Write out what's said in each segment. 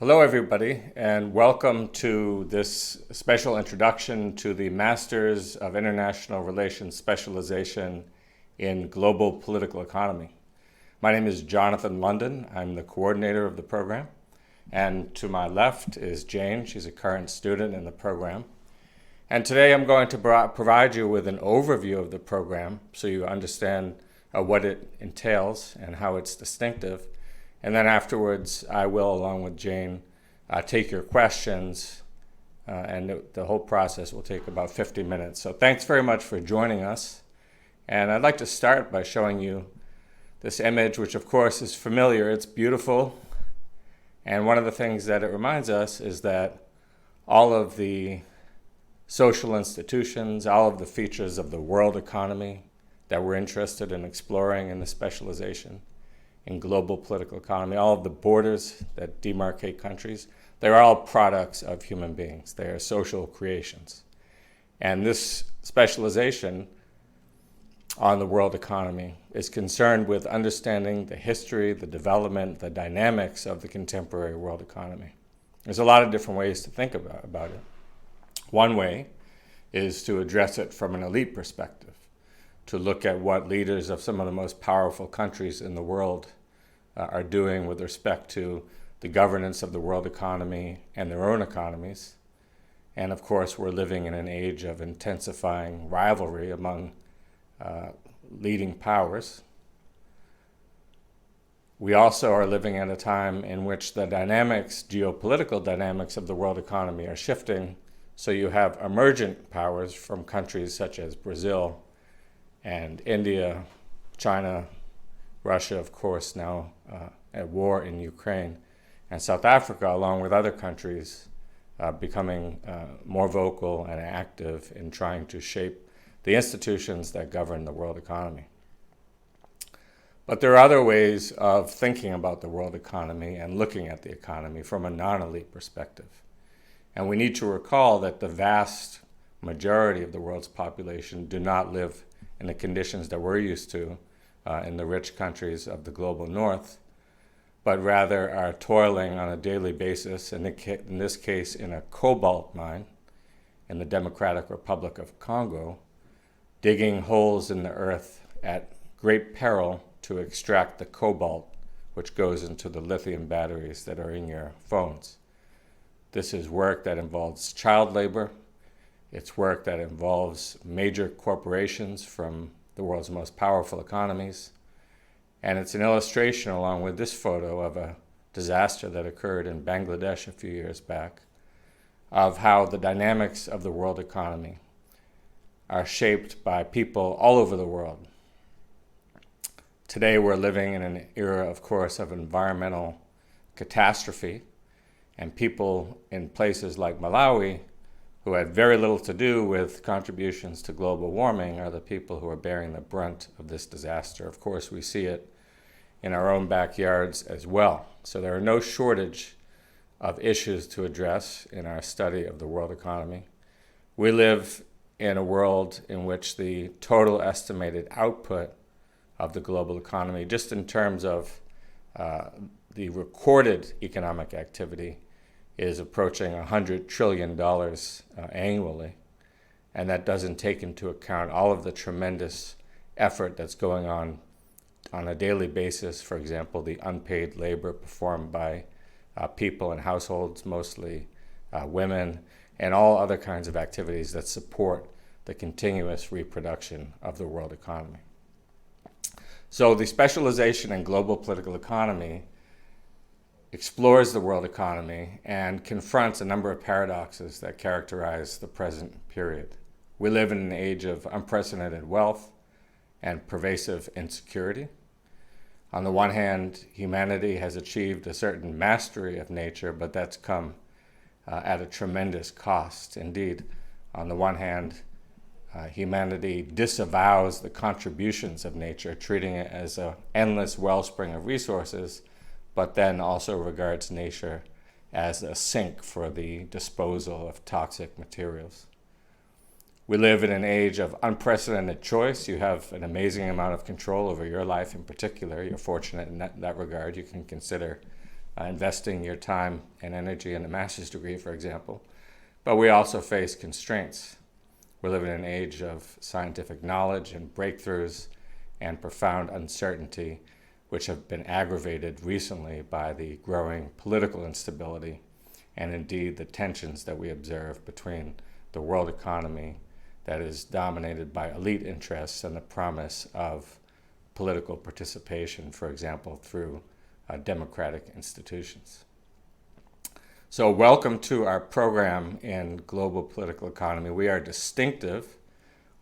Hello, everybody, and welcome to this special introduction to the Masters of International Relations specialization in Global Political Economy. My name is Jonathan London. I'm the coordinator of the program. And to my left is Jane. She's a current student in the program. And today I'm going to provide you with an overview of the program so you understand what it entails and how it's distinctive. And then afterwards, I will, along with Jane, take your questions, and the whole process will take about 50 minutes. So thanks very much for joining us. And I'd like to start by showing you this image, which of course is familiar. It's beautiful. And one of the things that it reminds us is that all of the social institutions, all of the features of the world economy that we're interested in exploring in the specialization in global political economy, all of the borders that demarcate countries, they're all products of human beings. They are social creations. And this specialization on the world economy is concerned with understanding the history, the development, the dynamics of the contemporary world economy. There's a lot of different ways to think about it. One way is to address it from an elite perspective, to look at what leaders of some of the most powerful countries in the world are doing with respect to the governance of the world economy and their own economies. And of course, we're living in an age of intensifying rivalry among leading powers. We also are living at a time in which the dynamics, geopolitical dynamics of the world economy are shifting. So you have emergent powers from countries such as Brazil and India, China, Russia, of course, now at war in Ukraine, and South Africa, along with other countries, becoming more vocal and active in trying to shape the institutions that govern the world economy. But there are other ways of thinking about the world economy and looking at the economy from a non-elite perspective. And we need to recall that the vast majority of the world's population do not live in the conditions that we're used to in the rich countries of the global north, but rather are toiling on a daily basis, in this case in a cobalt mine in the Democratic Republic of Congo, digging holes in the earth at great peril to extract the cobalt which goes into the lithium batteries that are in your phones. This is work that involves child labor. It's work that involves major corporations from the world's most powerful economies. And it's an illustration, along with this photo, of a disaster that occurred in Bangladesh a few years back, of how the dynamics of the world economy are shaped by people all over the world. Today we're living in an era, of course, of environmental catastrophe, and people in places like Malawi, who had very little to do with contributions to global warming, are the people who are bearing the brunt of this disaster. Of course, we see it in our own backyards as well. So there are no shortage of issues to address in our study of the world economy. We live in a world in which the total estimated output of the global economy, just in terms of the recorded economic activity, is approaching $100 trillion annually. And that doesn't take into account all of the tremendous effort that's going on a daily basis. For example, the unpaid labor performed by people in households, mostly women, and all other kinds of activities that support the continuous reproduction of the world economy. So the specialization in global political economy explores the world economy and confronts a number of paradoxes that characterize the present period. We live in an age of unprecedented wealth and pervasive insecurity. On the one hand, humanity has achieved a certain mastery of nature, but that's come at a tremendous cost. Indeed, on the one hand, humanity disavows the contributions of nature, treating it as an endless wellspring of resources, but then also regards nature as a sink for the disposal of toxic materials. We live in an age of unprecedented choice. You have an amazing amount of control over your life in particular. You're fortunate in that regard. You can consider investing your time and energy in a master's degree, for example. But we also face constraints. We live in an age of scientific knowledge and breakthroughs and profound uncertainty, which have been aggravated recently by the growing political instability and indeed the tensions that we observe between the world economy that is dominated by elite interests and the promise of political participation, for example, through democratic institutions. So welcome to our program in global political economy. We are distinctive.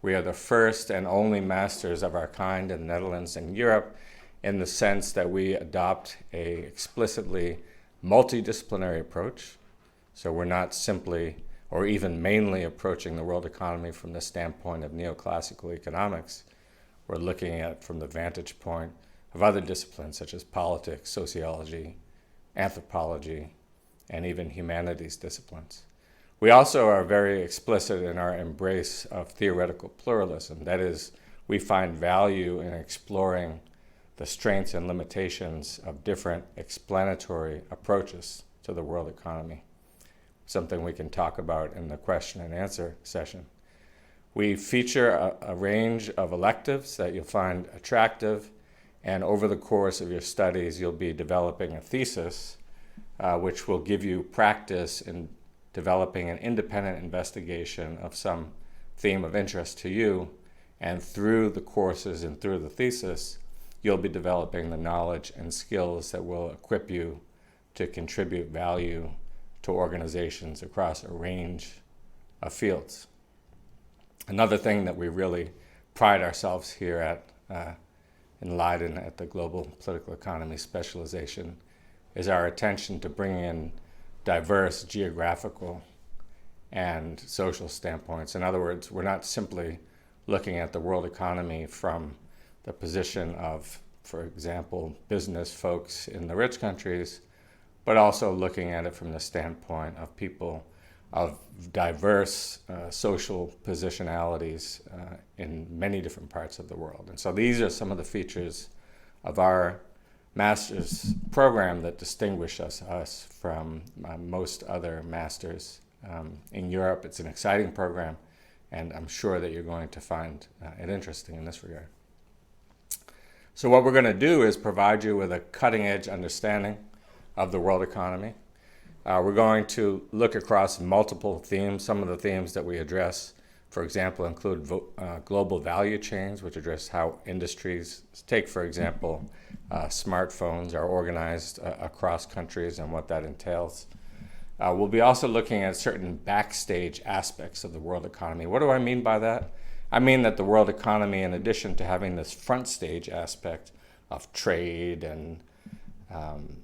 We are the first and only masters of our kind in the Netherlands and Europe, in the sense that we adopt a explicitly multidisciplinary approach. So we're not simply or even mainly approaching the world economy from the standpoint of neoclassical economics. We're looking at it from the vantage point of other disciplines such as politics, sociology, anthropology, and even humanities disciplines. We also are very explicit in our embrace of theoretical pluralism. That is, we find value in exploring the strengths and limitations of different explanatory approaches to the world economy, something we can talk about in the question and answer session. We feature a range of electives that you'll find attractive, and over the course of your studies, you'll be developing a thesis, which will give you practice in developing an independent investigation of some theme of interest to you, and through the courses and through the thesis, you'll be developing the knowledge and skills that will equip you to contribute value to organizations across a range of fields. Another thing that we really pride ourselves here at in Leiden at the Global Political Economy specialization is our attention to bringing in diverse geographical and social standpoints. In other words, we're not simply looking at the world economy from the position of, for example, business folks in the rich countries, but also looking at it from the standpoint of people of diverse social positionalities in many different parts of the world. And so these are some of the features of our master's program that distinguish us from most other masters in Europe. It's an exciting program, and I'm sure that you're going to find it interesting in this regard. So what we're going to do is provide you with a cutting-edge understanding of the world economy. We're going to look across multiple themes. Some of the themes that we address, for example, include global value chains, which address how industries, take for example, smartphones are organized across countries and what that entails. We'll be also looking at certain backstage aspects of the world economy. What do I mean by that? I mean that the world economy, in addition to having this front stage aspect of trade and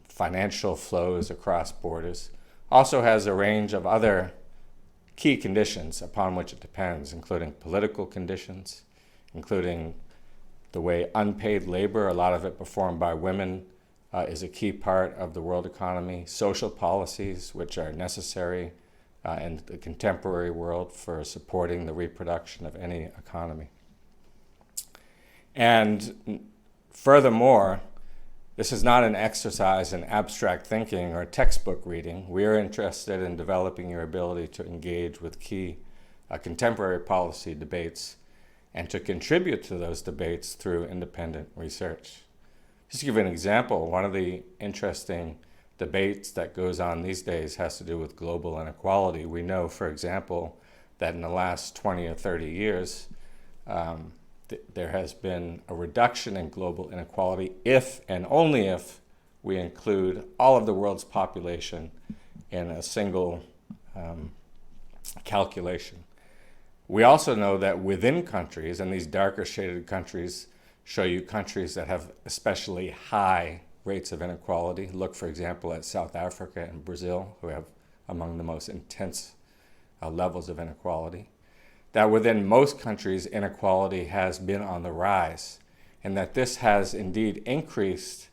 financial flows across borders, also has a range of other key conditions upon which it depends, including political conditions, including the way unpaid labor, a lot of it performed by women, is a key part of the world economy, social policies, which are necessary in the contemporary world for supporting the reproduction of any economy. And furthermore, this is not an exercise in abstract thinking or textbook reading. We are interested in developing your ability to engage with key contemporary policy debates and to contribute to those debates through independent research. Just to give you an example, one of the interesting debates that goes on these days has to do with global inequality. We know, for example, that in the last 20 or 30 years, there has been a reduction in global inequality if and only if we include all of the world's population in a single calculation. We also know that within countries, and these darker shaded countries show you countries that have especially high rates of inequality. Look, for example, at South Africa and Brazil, who have among the most intense levels of inequality. That within most countries, inequality has been on the rise, and that this has indeed increased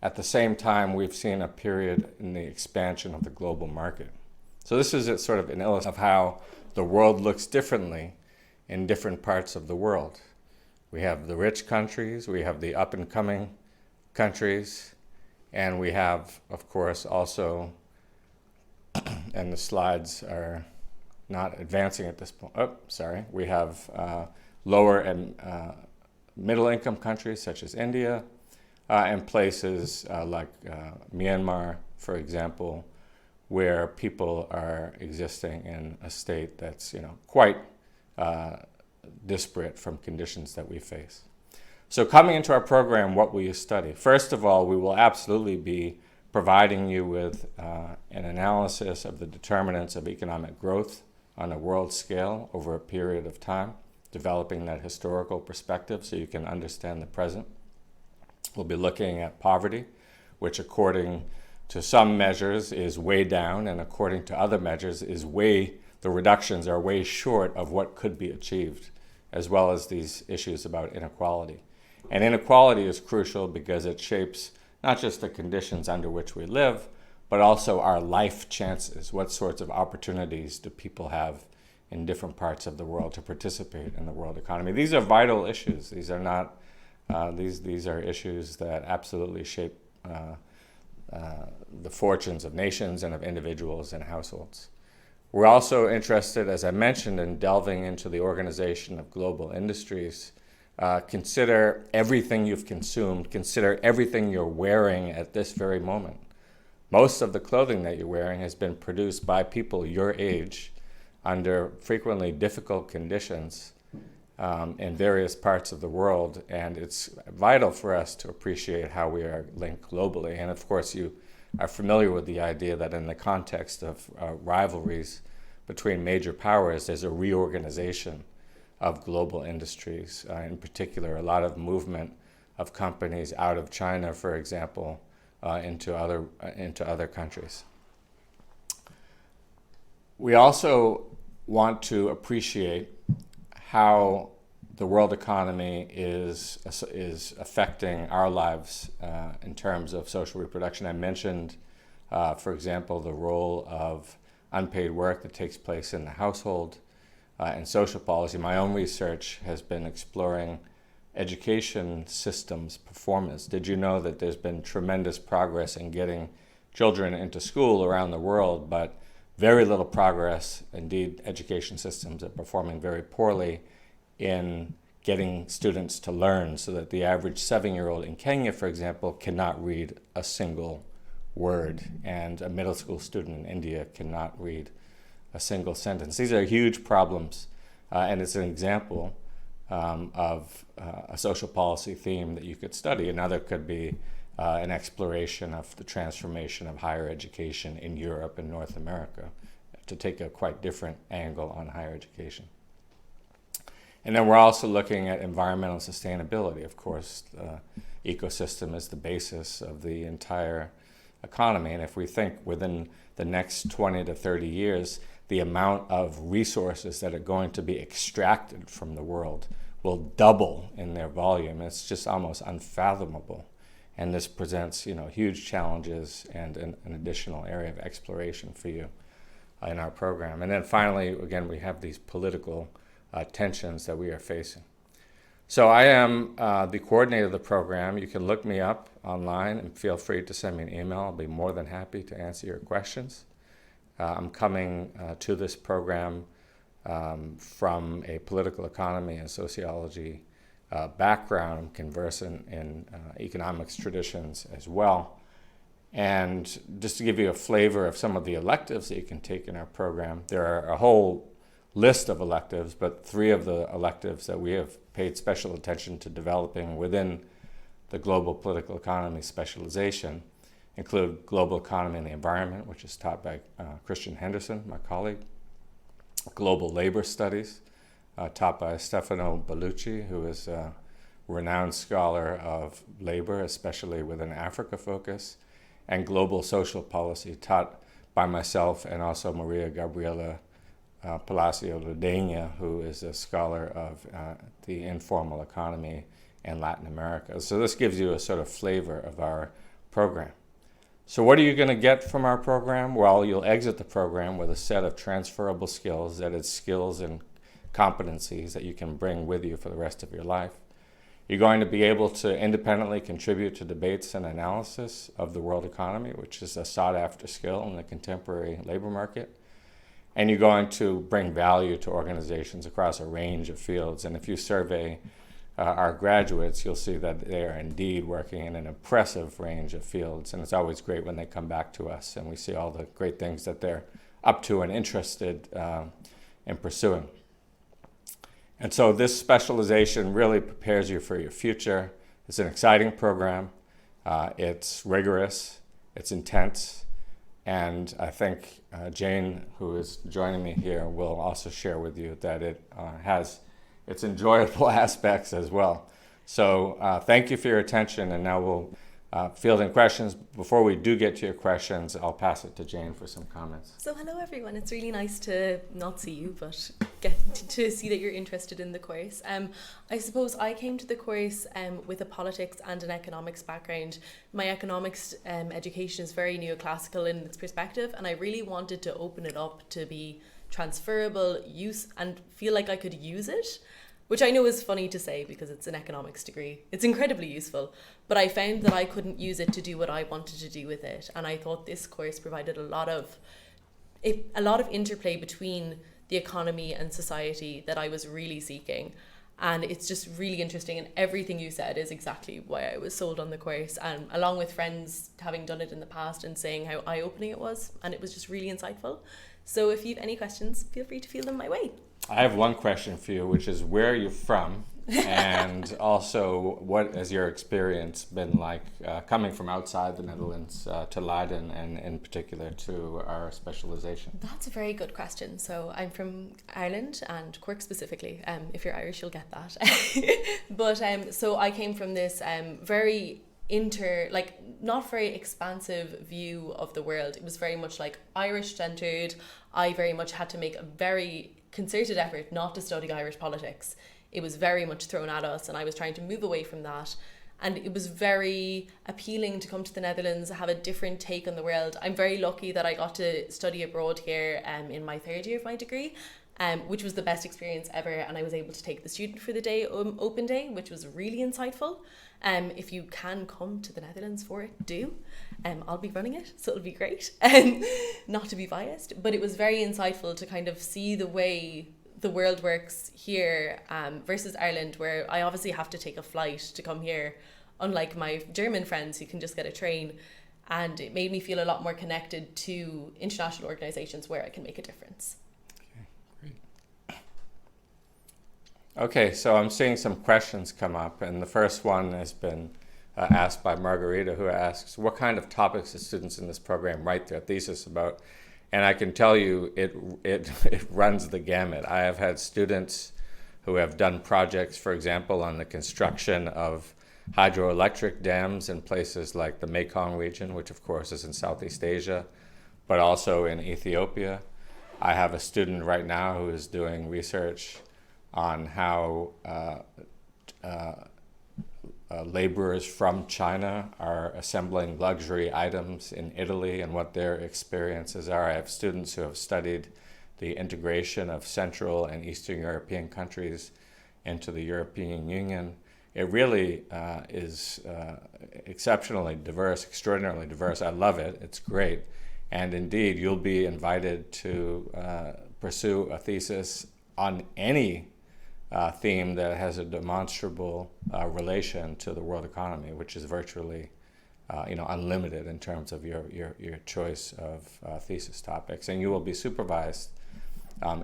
at the same time we've seen a period in the expansion of the global market. So this is sort of an illustration of how the world looks differently in different parts of the world. We have the rich countries, we have the up-and-coming countries, And we have, of course, also, and the slides are not advancing at this point. Oh, sorry. We have lower and middle income countries such as India, and places like Myanmar, for example, where people are existing in a state that's quite disparate from conditions that we face. So coming into our program, what will you study? First of all, we will absolutely be providing you with an analysis of the determinants of economic growth on a world scale over a period of time, developing that historical perspective so you can understand the present. We'll be looking at poverty, which according to some measures is way down, and according to other measures the reductions are way short of what could be achieved, as well as these issues about inequality. And inequality is crucial because it shapes not just the conditions under which we live, but also our life chances. What sorts of opportunities do people have in different parts of the world to participate in the world economy? These are vital issues. These are not these are issues that absolutely shape the fortunes of nations and of individuals and households. We're also interested, as I mentioned, in delving into the organization of global industries. Consider everything you've consumed. Consider everything you're wearing at this very moment. Most of the clothing that you're wearing has been produced by people your age under frequently difficult conditions in various parts of the world, and it's vital for us to appreciate how we are linked globally. And of course, you are familiar with the idea that in the context of rivalries between major powers, there's a reorganization of global industries. In particular, a lot of movement of companies out of China, for example, into other countries. We also want to appreciate how the world economy is affecting our lives in terms of social reproduction. I mentioned, for example, the role of unpaid work that takes place in the household and social policy. My own research has been exploring education systems performance. Did you know that there's been tremendous progress in getting children into school around the world, but very little progress, indeed education systems are performing very poorly in getting students to learn, so that the average 7-year-old in Kenya, for example, cannot read a single word, and a middle school student in India cannot read a single sentence. These are huge problems, and it's an example of a social policy theme that you could study. Another could be an exploration of the transformation of higher education in Europe and North America, to take a quite different angle on higher education. And then we're also looking at environmental sustainability. Of course, the ecosystem is the basis of the entire economy, and if we think within the next 20 to 30 years, the amount of resources that are going to be extracted from the world will double in their volume. It's just almost unfathomable. And this presents, huge challenges and an additional area of exploration for you in our program. And then finally, again, we have these political tensions that we are facing. So I am the coordinator of the program. You can look me up online and feel free to send me an email. I'll be more than happy to answer your questions. I'm coming to this program from a political economy and sociology background. I'm conversant in economics traditions as well. And just to give you a flavor of some of the electives that you can take in our program, there are a whole list of electives, but 3 of the electives that we have paid special attention to developing within the global political economy specialization include global economy and the environment, which is taught by Christian Henderson, my colleague; global labor studies, taught by Stefano Bellucci, who is a renowned scholar of labor, especially with an Africa focus; and global social policy, taught by myself and also Maria Gabriela Palacio Ledena, who is a scholar of the informal economy in Latin America. So this gives you a sort of flavor of our program. So what are you going to get from our program? Well, you'll exit the program with a set of transferable skills, that is, skills and competencies that you can bring with you for the rest of your life. You're going to be able to independently contribute to debates and analysis of the world economy, which is a sought-after skill in the contemporary labor market. And you're going to bring value to organizations across a range of fields. And if you survey our graduates, you'll see that they are indeed working in an impressive range of fields. And it's always great when they come back to us and we see all the great things that they're up to and interested in pursuing. And so this specialization really prepares you for your future. It's an exciting program. It's rigorous. It's intense. And I think Jane, who is joining me here, will also share with you that it has its enjoyable aspects as well. So thank you for your attention. And now we'll field in questions. Before we do get to your questions, I'll pass it to Jane for some comments. So hello everyone, it's really nice to not see you, but get to see that you're interested in the course. I suppose I came to the course with a politics and an economics background. My economics education is very neoclassical in its perspective, and I really wanted to open it up to be transferable, use, and feel like I could use it. Which I know is funny to say because it's an economics degree. It's incredibly useful, but I found that I couldn't use it to do what I wanted to do with it. And I thought this course provided a lot of interplay between the economy and society that I was really seeking. And it's just really interesting, and everything you said is exactly why I was sold on the course, and along with friends having done it in the past and saying how eye-opening it was, and it was just really insightful. So if you have any questions, feel free to field them my way. I have one question for you, which is where are you from? And also, what has your experience been like coming from outside the Netherlands to Leiden, and in particular to our specialization? That's a very good question. So I'm from Ireland, and Cork specifically. If you're Irish, you'll get that. But so I came from this very not very expansive view of the world. It was very much like Irish centered. I very much had to make a very concerted effort not to study Irish politics. It was very much thrown at us, and I was trying to move away from that. And it was very appealing to come to the Netherlands, have a different take on the world. I'm very lucky that I got to study abroad here in my third year of my degree, which was the best experience ever. And I was able to take the Student for the Day open day, which was really insightful. If you can come to the Netherlands for it, do. I'll be running it, so it'll be great. Not to be biased, but it was very insightful to kind of see the way the world works here versus Ireland, where I obviously have to take a flight to come here, unlike my German friends who can just get a train. And it made me feel a lot more connected to international organizations where I can make a difference. Okay, great. Okay, so I'm seeing some questions come up, and the first one has been asked by Margarita, who asks, what kind of topics do students in this program write their thesis about? And I can tell you it runs the gamut. I have had students who have done projects, for example, on the construction of hydroelectric dams in places like the Mekong region, which of course is in Southeast Asia, but also in Ethiopia. I have a student right now who is doing research on how laborers from China are assembling luxury items in Italy and what their experiences are. I have students who have studied the integration of Central and Eastern European countries into the European Union. It really is exceptionally diverse, extraordinarily diverse. I love it. It's great. And indeed, you'll be invited to pursue a thesis on any theme that has a demonstrable relation to the world economy, which is virtually unlimited in terms of your choice of thesis topics. And you will be supervised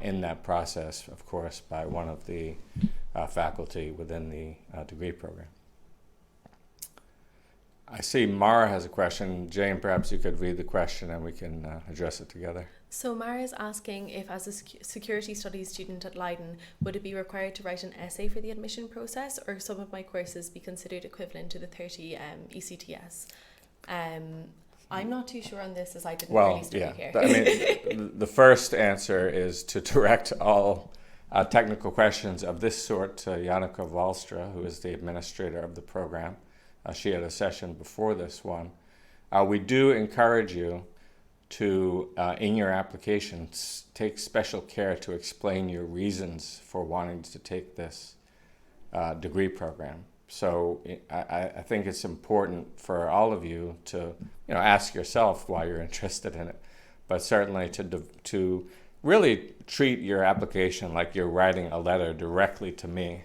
in that process, of course, by one of the faculty within the degree program. I see Mara has a question. Jane, perhaps you could read the question and we can address it together. So Mara is asking if, as a security studies student at Leiden, would it be required to write an essay for the admission process, or some of my courses be considered equivalent to the 30 ECTS? I'm not too sure on this, as I didn't really study here. I mean, the first answer is to direct all technical questions of this sort to Janneke Walstra, who is the administrator of the program. She had a session before this one. We do encourage you to, in your applications, take special care to explain your reasons for wanting to take this degree program. So I think it's important for all of you to ask yourself why you're interested in it, but certainly to really treat your application like you're writing a letter directly to me,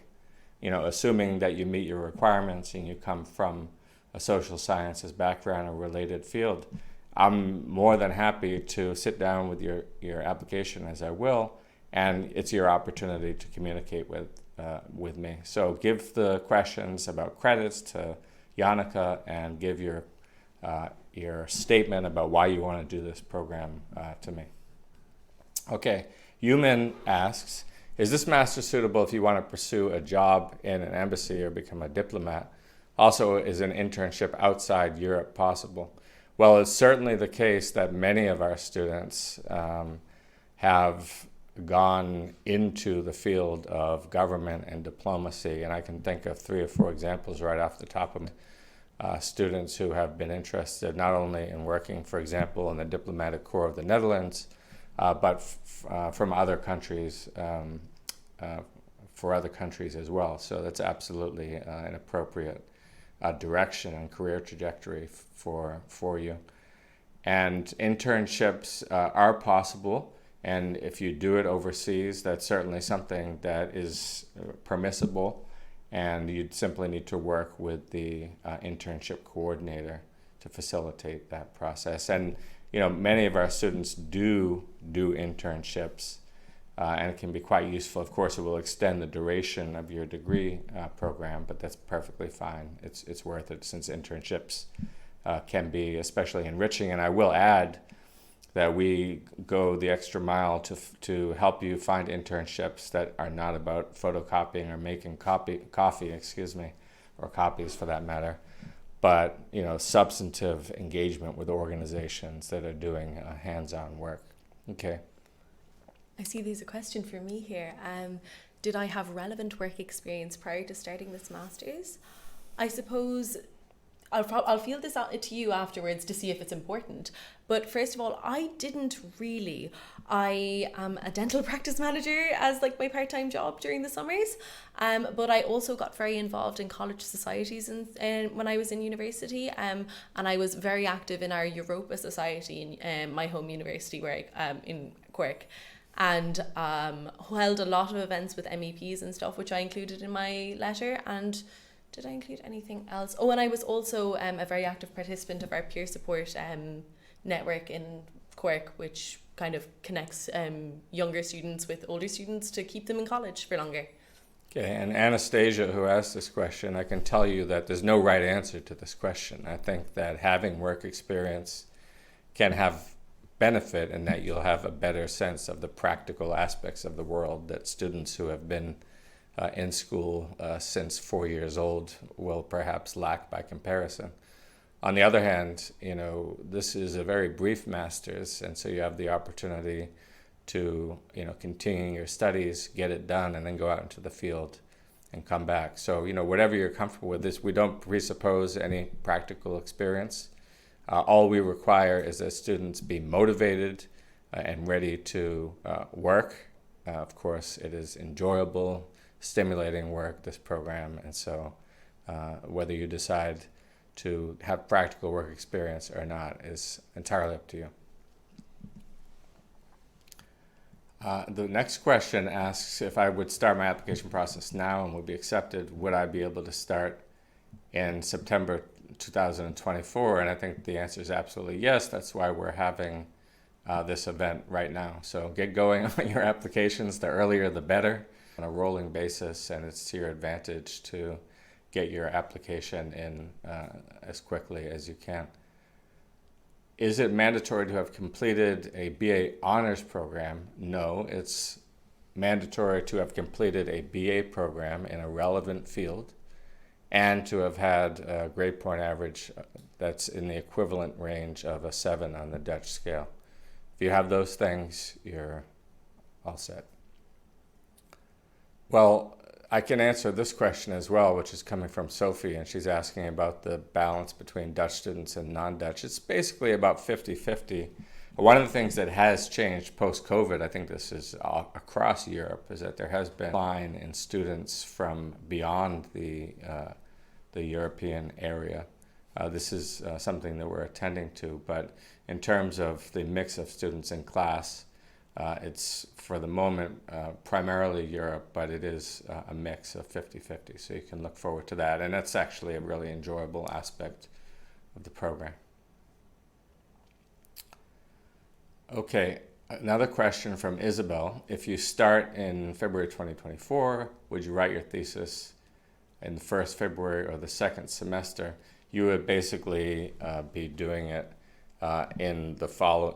assuming that you meet your requirements and you come from a social sciences background or related field. I'm more than happy to sit down with your application, as I will, and it's your opportunity to communicate with me. So give the questions about credits to Yannicka and give your statement about why you want to do this program to me. Okay, Yumin asks, is this master suitable if you want to pursue a job in an embassy or become a diplomat? Also, is an internship outside Europe possible? Well, it's certainly the case that many of our students have gone into the field of government and diplomacy, and I can think of 3 or 4 examples right off the top of my students who have been interested not only in working, for example, in the diplomatic corps of the Netherlands, but from other countries, for other countries as well. So that's absolutely an appropriate direction and career trajectory for you. And internships are possible, and if you do it overseas, that's certainly something that is permissible, and you'd simply need to work with the internship coordinator to facilitate that process. And many of our students do internships, and it can be quite useful. Of course, it will extend the duration of your degree program, but that's perfectly fine. It's worth it, since internships can be especially enriching. And I will add that we go the extra mile to help you find internships that are not about photocopying or making coffee, or copies for that matter, but substantive engagement with organizations that are doing hands-on work. Okay. I see there's a question for me here. Did I have relevant work experience prior to starting this master's? I suppose I'll field this out to you afterwards to see if it's important. But first of all, I didn't really. I am a dental practice manager as like my part-time job during the summers. But I also got very involved in college societies when I was in university. And I was very active in our Europa Society in my home university where in Cork. And held a lot of events with MEPs and stuff, which I included in my letter. And did I include anything else? Oh, and I was also a very active participant of our peer support network in Cork, which kind of connects younger students with older students to keep them in college for longer. Okay, and Anastasia, who asked this question, I can tell you that there's no right answer to this question. I think that having work experience can have benefit in that you'll have a better sense of the practical aspects of the world that students who have been in school since 4 years old will perhaps lack by comparison. On the other hand, this is a very brief master's, and so you have the opportunity to continue your studies, get it done, and then go out into the field and come back. So whatever you're comfortable with, this, we don't presuppose any practical experience. All we require is that students be motivated and ready to work. Of course, it is enjoyable, stimulating work, this program, and so whether you decide to have practical work experience or not is entirely up to you. The next question asks, if I would start my application process now and would be accepted, would I be able to start in September 2024? And I think the answer is absolutely yes. That's why we're having this event right now. So get going on your applications. The earlier the better, on a rolling basis, and it's to your advantage to get your application in as quickly as you can. Is it mandatory to have completed a BA honors program? No, it's mandatory to have completed a BA program in a relevant field and to have had a grade point average that's in the equivalent range of a 7 on the Dutch scale. If you have those things, you're all set. Well, I can answer this question as well, which is coming from Sophie, and she's asking about the balance between Dutch students and non-Dutch. It's basically about 50-50. One of the things that has changed post-COVID, I think this is across Europe, is that there has been a decline in students from beyond the the European area. This is something that we're attending to, but in terms of the mix of students in class, it's for the moment primarily Europe, but it is a mix of 50-50, so you can look forward to that, and that's actually a really enjoyable aspect of the program. Okay, another question from Isabel. If you start in February 2024, would you write your thesis in the first February or the second semester? You would basically be doing it in the fall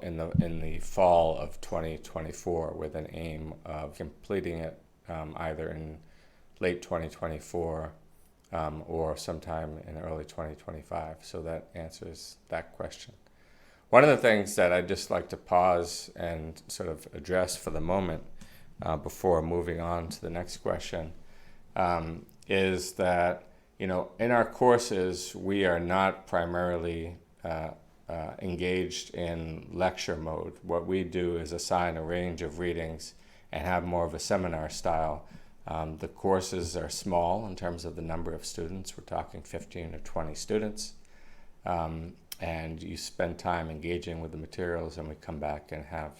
of 2024 with an aim of completing it either in late 2024 or sometime in early 2025. So that answers that question. One of the things that I'd just like to pause and sort of address for the moment before moving on to the next question is that, you know, in our courses, we are not primarily engaged in lecture mode. What we do is assign a range of readings and have more of a seminar style. The courses are small in terms of the number of students. We're talking 15 or 20 students. And you spend time engaging with the materials, and we come back and have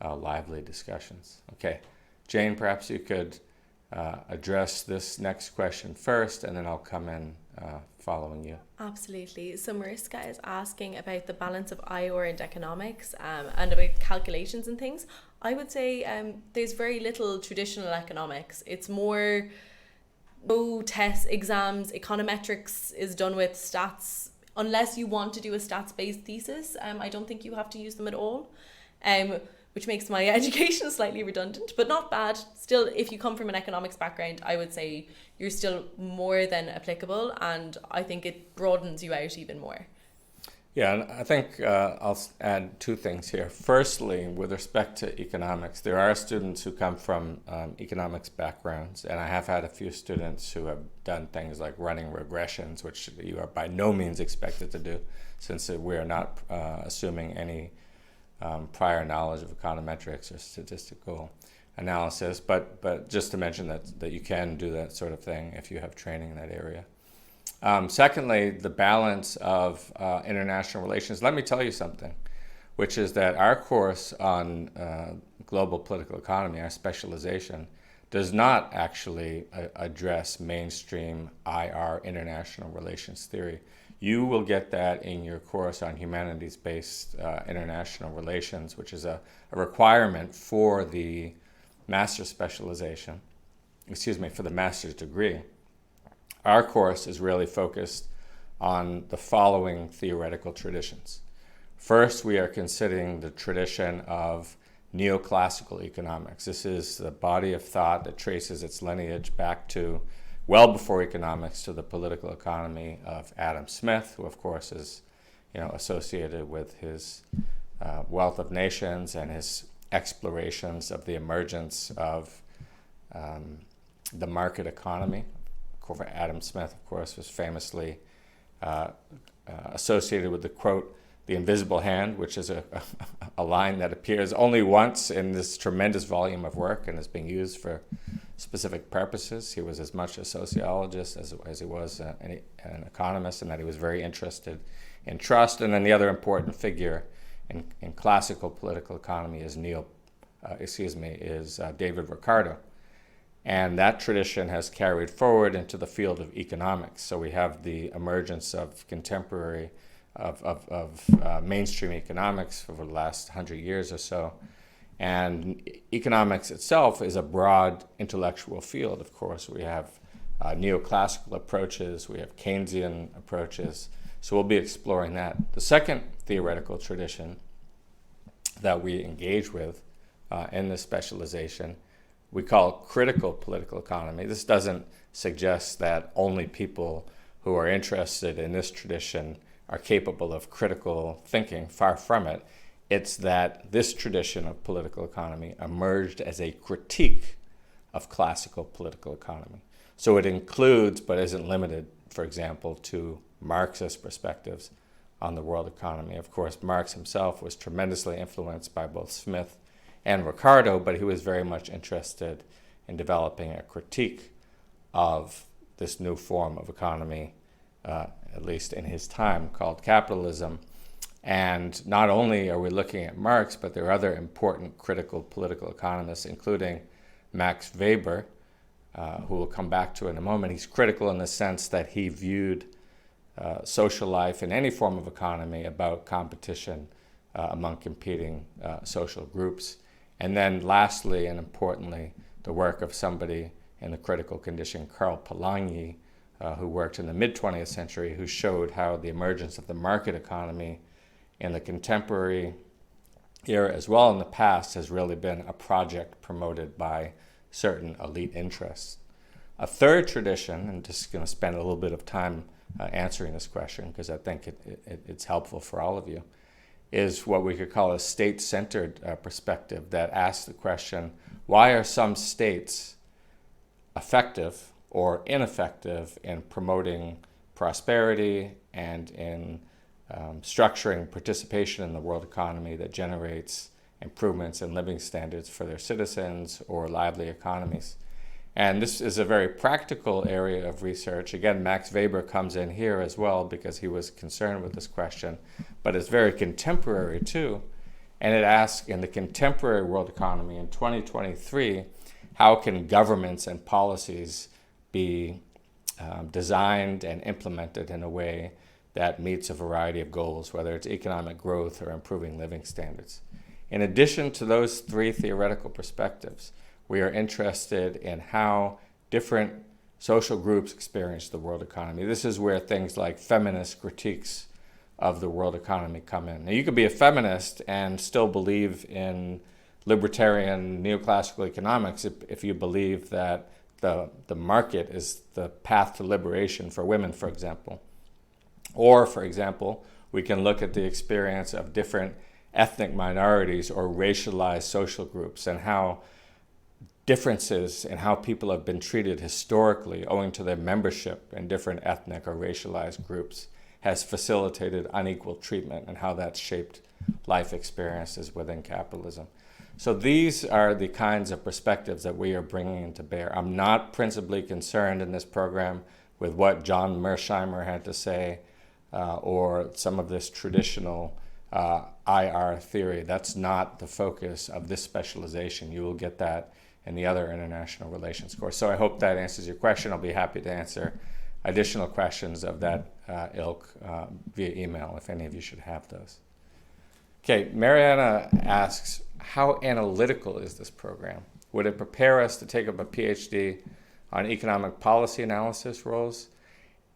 lively discussions. Okay, Jane, perhaps you could address this next question first, and then I'll come in following you. Absolutely. So Mariska is asking about the balance of IOR and economics and about calculations and things. I would say there's very little traditional economics. It's more no tests, exams, econometrics is done with stats. Unless you want to do a stats-based thesis, I don't think you have to use them at all, which makes my education slightly redundant, but not bad. Still, if you come from an economics background, I would say you're still more than applicable, and I think it broadens you out even more. Yeah, and I think I'll add two things here. Firstly, with respect to economics, there are students who come from economics backgrounds, and I have had a few students who have done things like running regressions, which you are by no means expected to do, since we are not assuming any prior knowledge of econometrics or statistical analysis. But just to mention that you can do that sort of thing if you have training in that area. Secondly, the balance of international relations. Let me tell you something, which is that our course on global political economy, our specialization, does not actually address mainstream IR, international relations theory. You will get that in your course on humanities-based international relations, which is a requirement for the master's specialization, for the master's degree. Our course is really focused on the following theoretical traditions. First, we are considering the tradition of neoclassical economics. This is the body of thought that traces its lineage back to well before economics to the political economy of Adam Smith, who of course is associated with his Wealth of Nations and his explorations of the emergence of the market economy. Adam Smith, of course, was famously associated with the quote, "the invisible hand," which is a line that appears only once in this tremendous volume of work and is being used for specific purposes. He was as much a sociologist as he was an economist, and that he was very interested in trust. And then the other important figure in classical political economy is David Ricardo. And that tradition has carried forward into the field of economics. So we have the emergence of contemporary, mainstream economics over the last 100 years or so. And economics itself is a broad intellectual field, of course. We have neoclassical approaches, we have Keynesian approaches. So we'll be exploring that. The second theoretical tradition that we engage with in this specialization we call critical political economy. This doesn't suggest that only people who are interested in this tradition are capable of critical thinking. Far from it. It's that this tradition of political economy emerged as a critique of classical political economy. So it includes, but isn't limited, for example, to Marxist perspectives on the world economy. Of course, Marx himself was tremendously influenced by both Smith and Ricardo, but he was very much interested in developing a critique of this new form of economy at least in his time, called Capitalism. And not only are we looking at Marx, but there are other important critical political economists, including Max Weber, who we'll come back to in a moment. He's critical in the sense that he viewed social life in any form of economy about competition among competing social groups. And then lastly and importantly, the work of somebody in the critical condition, Karl Polanyi, who worked in the mid-20th century, who showed how the emergence of the market economy in the contemporary era as well in the past has really been a project promoted by certain elite interests. A third tradition, and just going to spend a little bit of time answering this question because I think it's helpful for all of you, is what we could call a state-centered perspective that asks the question, why are some states effective or ineffective in promoting prosperity and in structuring participation in the world economy that generates improvements in living standards for their citizens or lively economies? And this is a very practical area of research. Again, Max Weber comes in here as well because he was concerned with this question, but it's very contemporary too. And it asks, in the contemporary world economy in 2023, how can governments and policies be designed and implemented in a way that meets a variety of goals, whether it's economic growth or improving living standards. In addition to those three theoretical perspectives, we are interested in how different social groups experience the world economy. This is where things like feminist critiques of the world economy come in. Now, you could be a feminist and still believe in libertarian neoclassical economics if you believe that the market is the path to liberation for women, for example. Or, for example, we can look at the experience of different ethnic minorities or racialized social groups and how differences in how people have been treated historically owing to their membership in different ethnic or racialized groups has facilitated unequal treatment and how that's shaped life experiences within capitalism. So these are the kinds of perspectives that we are bringing to bear. I'm not principally concerned in this program with what John Mearsheimer had to say or some of this traditional IR theory. That's not the focus of this specialization. You will get that in the other international relations course. So I hope that answers your question. I'll be happy to answer additional questions of that ilk via email if any of you should have those. Okay, Mariana asks, how analytical is this program? Would it prepare us to take up a PhD on economic policy analysis roles?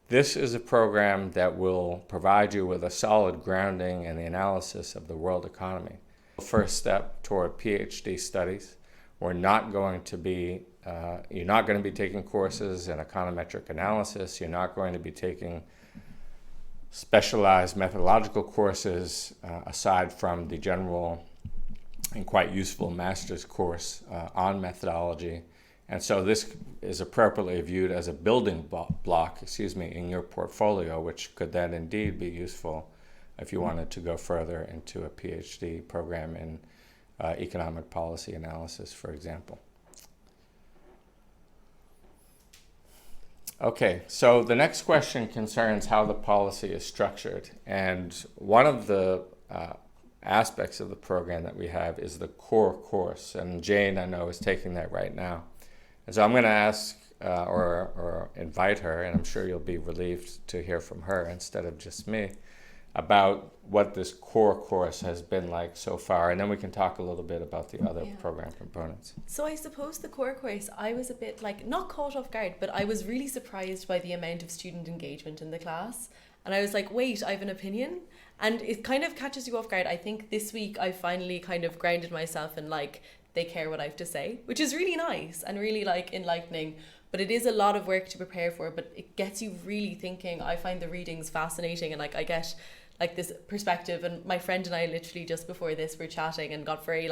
This is a program that will provide you with a solid grounding in the analysis of the world economy. First step toward PhD studies. We're not going to be, you're not going to be taking courses in econometric analysis. You're not going to be taking specialized methodological courses aside from the general and quite useful master's course on methodology. And so this is appropriately viewed as a building block, in your portfolio, which could then indeed be useful if you wanted to go further into a PhD program in economic policy analysis, for example. Okay, so the next question concerns how the policy is structured. And one of the aspects of the program that we have is the core course. And Jane, I know, is taking that right now. And so I'm going to ask or invite her, and I'm sure you'll be relieved to hear from her instead of just me, about what this core course has been like so far, and then we can talk a little bit about the other program components. So I suppose the core course, I was a bit not caught off guard, but I was really surprised by the amount of student engagement in the class. And I was like, wait, I have an opinion? And it kind of catches you off guard. I think this week I finally kind of grounded myself in they care what I have to say, which is really nice and really enlightening. But it is a lot of work to prepare for, but it gets you really thinking. I find the readings fascinating, and I get this perspective. And my friend and I literally just before this were chatting and got very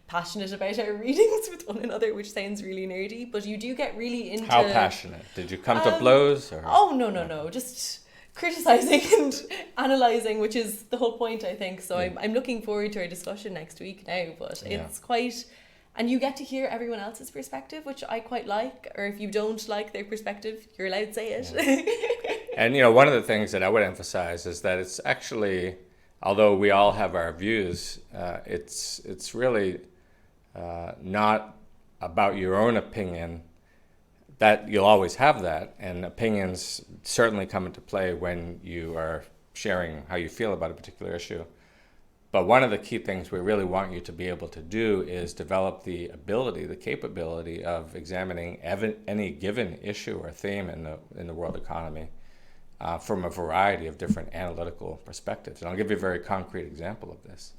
passionate about our readings with one another, which sounds really nerdy, but you do get really into... How passionate? Did you come to blows? Or? Oh, no. Just criticizing and analyzing, which is the whole point, I think. So yeah. I'm looking forward to our discussion next week now, but it's quite... And you get to hear everyone else's perspective, which I quite like. Or if you don't like their perspective, you're allowed to say it. And one of the things that I would emphasize is that it's actually, although we all have our views, it's really not about your own opinion. That you'll always have that, and opinions certainly come into play when you are sharing how you feel about a particular issue. But one of the key things we really want you to be able to do is develop the ability, the capability of examining any given issue or theme in the world economy from a variety of different analytical perspectives. And I'll give you a very concrete example of this.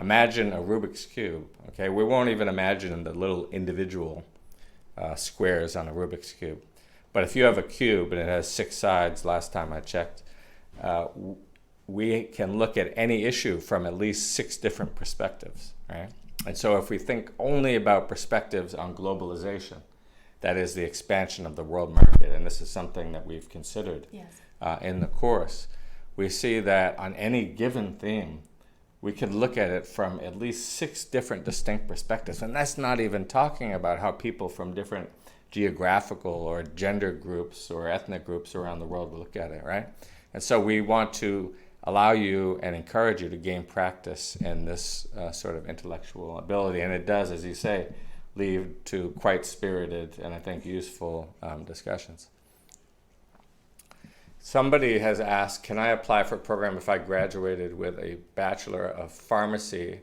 Imagine a Rubik's Cube, okay? We won't even imagine the little individual squares on a Rubik's Cube. But if you have a cube and it has 6 sides, last time I checked, we can look at any issue from at least 6 different perspectives, right? And so if we think only about perspectives on globalization, that is the expansion of the world market, and this is something that we've considered in the course, we see that on any given theme, we could look at it from at least 6 different distinct perspectives. And that's not even talking about how people from different geographical or gender groups or ethnic groups around the world will look at it, right? And so we want to allow you and encourage you to gain practice in this sort of intellectual ability. And it does, as you say, lead to quite spirited and I think useful discussions. Somebody has asked, can I apply for a program if I graduated with a Bachelor of Pharmacy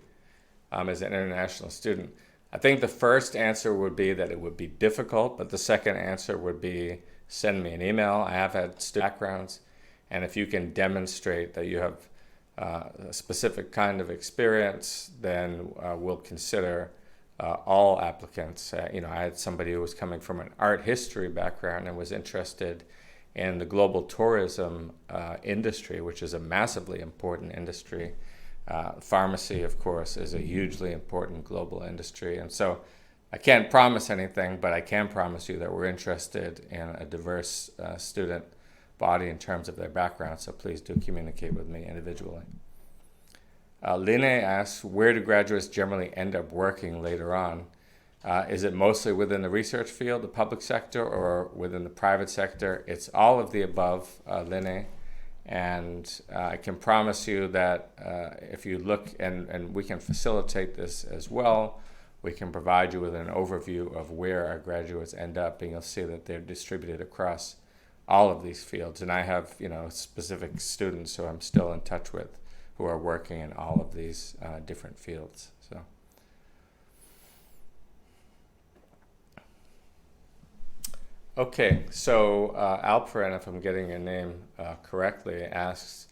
as an international student? I think the first answer would be that it would be difficult, but the second answer would be send me an email. I have had student backgrounds, and if you can demonstrate that you have a specific kind of experience, then we'll consider all applicants. I had somebody who was coming from an art history background and was interested in the global tourism industry, which is a massively important industry. Pharmacy, of course, is a hugely important global industry. And so I can't promise anything, but I can promise you that we're interested in a diverse student body in terms of their background, so please do communicate with me individually. Line asks, where do graduates generally end up working later on? Is it mostly within the research field, the public sector, or within the private sector? It's all of the above, Line. And I can promise you that if you look, and we can facilitate this as well, we can provide you with an overview of where our graduates end up, and you'll see that they're distributed across all of these fields. And I have, specific students who I'm still in touch with who are working in all of these different fields. So. Okay, so Alperen, if I'm getting your name correctly, asks,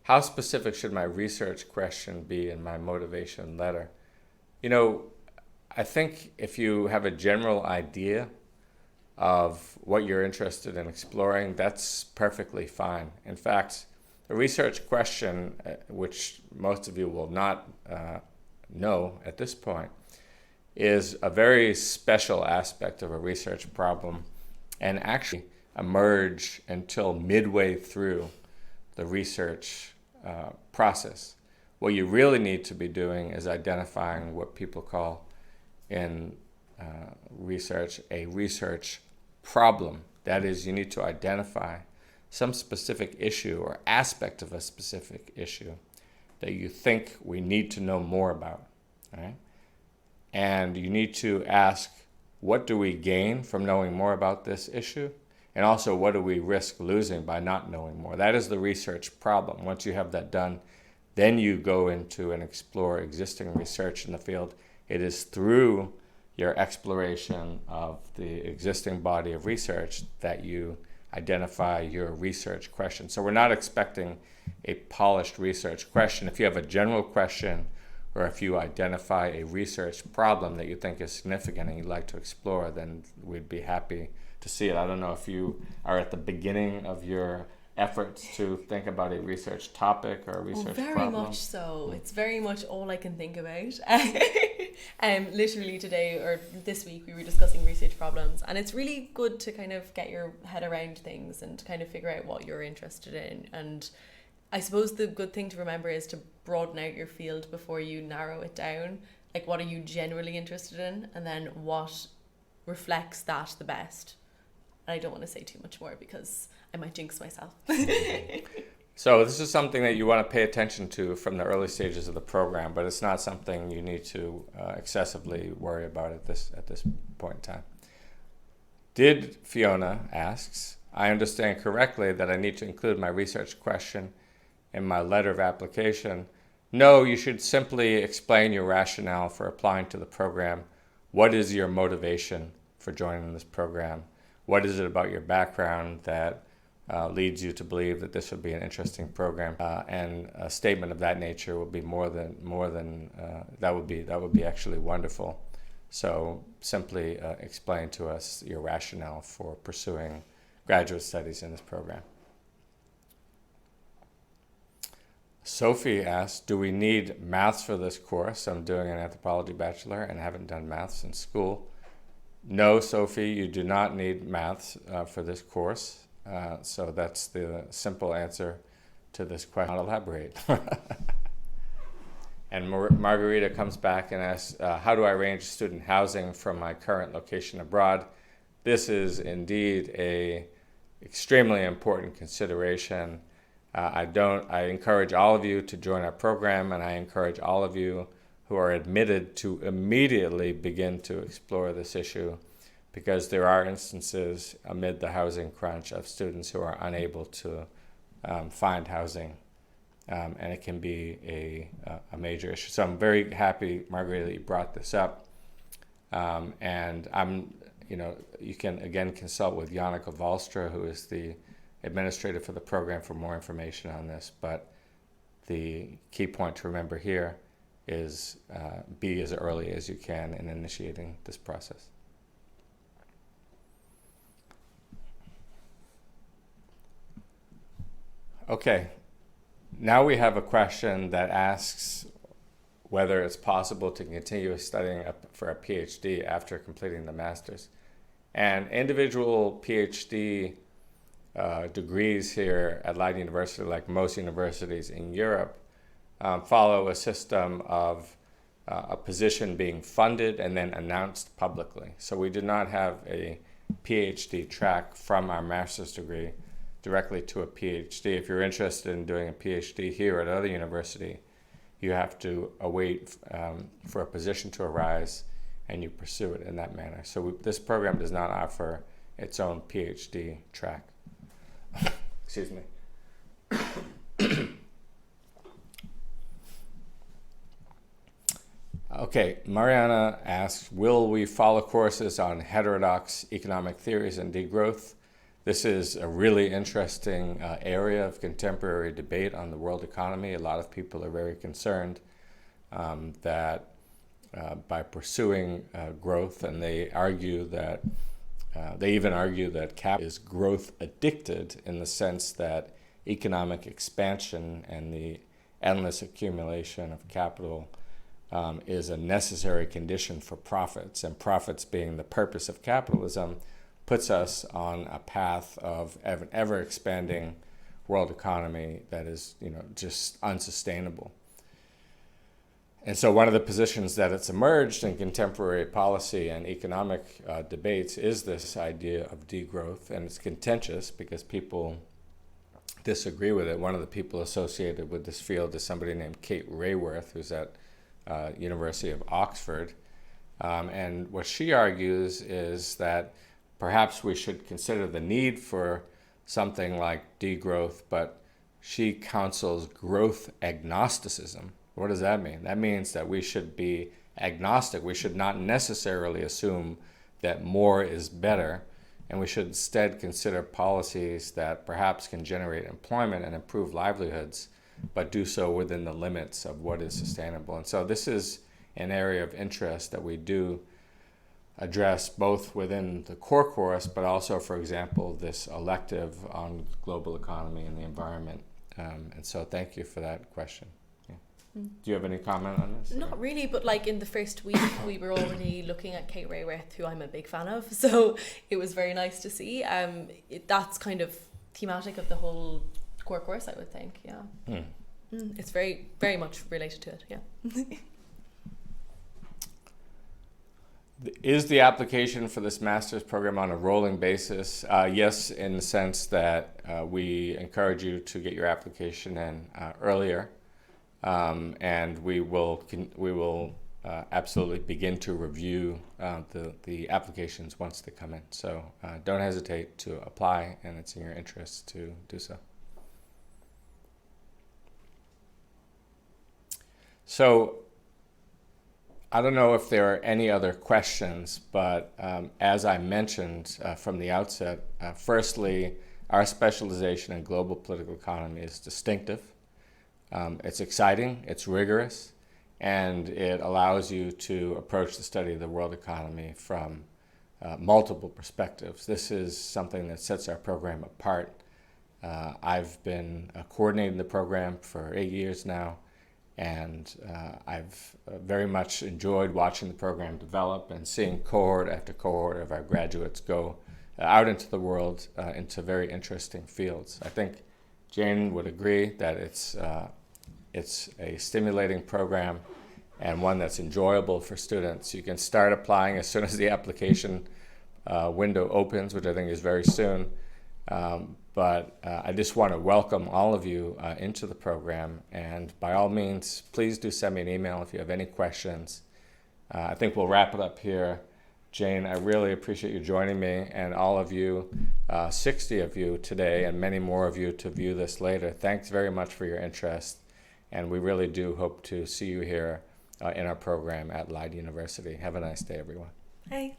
how specific should my research question be in my motivation letter? I think if you have a general idea of what you're interested in exploring, that's perfectly fine. In fact, the research question, which most of you will not know at this point, is a very special aspect of a research problem and actually emerge until midway through the research process. What you really need to be doing is identifying what people call in research a research problem. That is, you need to identify some specific issue or aspect of a specific issue that you think we need to know more about, right? And you need to ask, what do we gain from knowing more about this issue? And also, what do we risk losing by not knowing more? That is the research problem. Once you have that done, then you go into and explore existing research in the field. It is through your exploration of the existing body of research that you identify your research question. So we're not expecting a polished research question. If you have a general question, or if you identify a research problem that you think is significant and you'd like to explore, then we'd be happy to see it. I don't know if you are at the beginning of your efforts to think about a research topic or a research problem. Very much so. It's very much all I can think about. Literally today or this week we were discussing research problems, and it's really good to kind of get your head around things and kind of figure out what you're interested in. And I suppose the good thing to remember is to broaden out your field before you narrow it down. Like, what are you generally interested in, and then what reflects that the best. And I don't want to say too much more because I might jinx myself. So this is something that you want to pay attention to from the early stages of the program, but it's not something you need to excessively worry about at this point in time. Did Fiona asks, I understand correctly that I need to include my research question in my letter of application? No, you should simply explain your rationale for applying to the program. What is your motivation for joining this program? What is it about your background that leads you to believe that this would be an interesting program? And a statement of that nature would be more than that would be actually wonderful. So simply explain to us your rationale for pursuing graduate studies in this program. Sophie asks, do we need maths for this course? I'm doing an anthropology bachelor and haven't done maths in school. No, Sophie, you do not need maths for this course. So that's the simple answer to this question. I'll elaborate. And Margarita comes back and asks, how do I arrange student housing from my current location abroad? This is indeed a extremely important consideration. I encourage all of you to join our program, and I encourage all of you who are admitted to immediately begin to explore this issue, because there are instances amid the housing crunch of students who are unable to find housing, and it can be a major issue. So I'm very happy, Margarita, that you brought this up, and you can again consult with Janneke Valstra, who is the administrator for the program, for more information on this. But the key point to remember here is be as early as you can in initiating this process. Okay, now we have a question that asks whether it's possible to continue studying for a PhD after completing the master's. And individual PhD degrees here at Leiden University, like most universities in Europe, follow a system of a position being funded and then announced publicly. So we do not have a PhD track from our master's degree directly to a PhD. If you're interested in doing a PhD here at another university, you have to await for a position to arise, and you pursue it in that manner. So this program does not offer its own PhD track. Excuse me. Okay, Mariana asks, will we follow courses on heterodox economic theories and degrowth? This is a really interesting area of contemporary debate on the world economy. A lot of people are very concerned that by pursuing growth, and they even argue that capital is growth addicted, in the sense that economic expansion and the endless accumulation of capital is a necessary condition for profits, and profits being the purpose of capitalism puts us on a path of an ever-expanding world economy that is, just unsustainable. And so one of the positions that it's emerged in contemporary policy and economic debates is this idea of degrowth, and it's contentious because people disagree with it. One of the people associated with this field is somebody named Kate Raworth, who's at University of Oxford. And what she argues is that perhaps we should consider the need for something like degrowth, but she counsels growth agnosticism. What does that mean? That means that we should be agnostic. We should not necessarily assume that more is better, and we should instead consider policies that perhaps can generate employment and improve livelihoods, but do so within the limits of what is sustainable. And so this is an area of interest that we do address both within the core course, but also, for example, this elective on global economy and the environment. And so thank you for that question. Do you have any comment on this? Not really, but like in the first week, we were already looking at Kate Raworth, who I'm a big fan of. So it was very nice to see. That's kind of thematic of the whole core course, I would think. Yeah. It's very, very much related to it. Yeah. Is the application for this master's program on a rolling basis? Yes, in the sense that we encourage you to get your application in earlier, and we will absolutely begin to review the applications once they come in. So don't hesitate to apply, and it's in your interest to do so. So I don't know if there are any other questions, but as I mentioned from the outset, firstly, our specialization in global political economy is distinctive. It's exciting, it's rigorous, and it allows you to approach the study of the world economy from multiple perspectives. This is something that sets our program apart. I've been coordinating the program for 8 years now, and I've very much enjoyed watching the program develop and seeing cohort after cohort of our graduates go out into the world into very interesting fields. I think Jane would agree that it's a stimulating program and one that's enjoyable for students. You can start applying as soon as the application window opens, which I think is very soon. But I just want to welcome all of you into the program, and by all means, please do send me an email if you have any questions. I think we'll wrap it up here. Jane, I really appreciate you joining me, and all of you, 60 of you today, and many more of you to view this later. Thanks very much for your interest, and we really do hope to see you here in our program at Leiden University. Have a nice day, everyone. Bye.